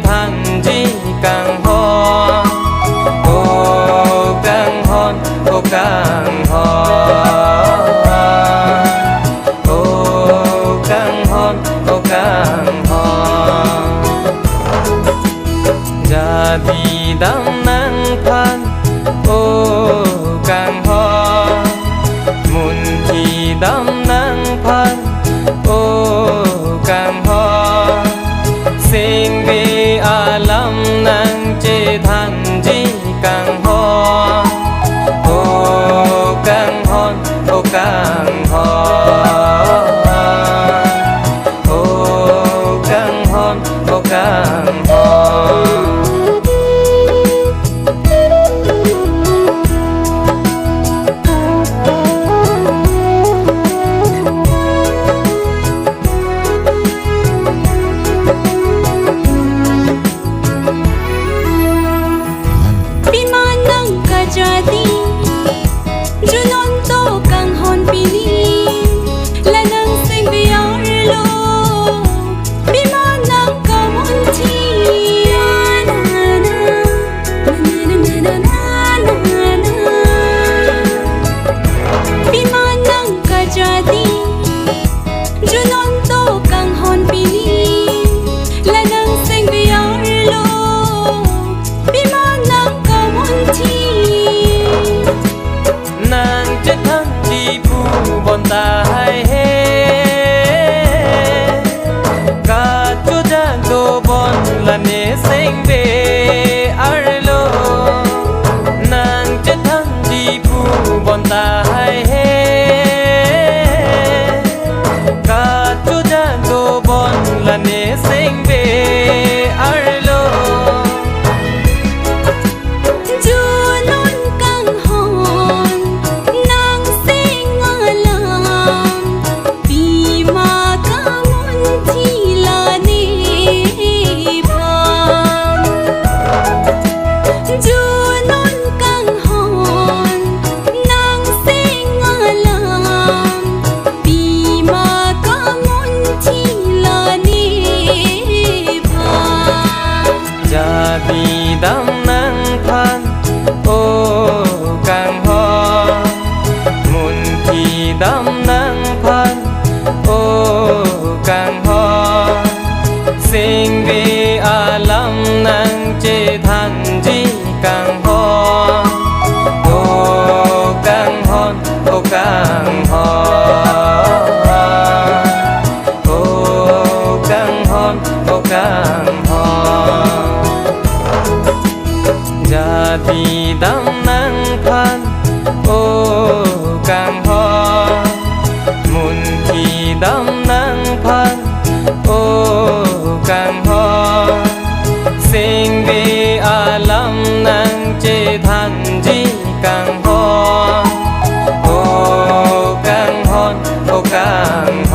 than chỉ càng ho ô càng hon ô càng ho ô càng hon ô càng ho jadi đam nang phan ô càng ho mun thì đam nang phan ô càng ho sinh về alam nang che than chỉ càng ho ô càng hon ô càng ho ô càng hon ô càng ho jadi junon to kang hon pili lanang sing biar lo bimanang kamon ti bimanang ka jadi junon to kang hon pili lanang sing biar lo bimanang kamon ti bon ta hai he ka chu jang do bon la ne sing be arlo nang che thang di pu bon ta hai he ka chu jang do bon la ne sing be arlo jadi đam nang phan ô càng ho mun thì đam nang phan ô càng ho sinh về alam nang che than chỉ càng ho ô càng hon ô càng ho ô càng hon ô càng ho jadi đam nang phan ô càng ho mun thì đam nang phan ô càng ho sinh về alam nang che than chỉ càng ho ô càng hon ô càng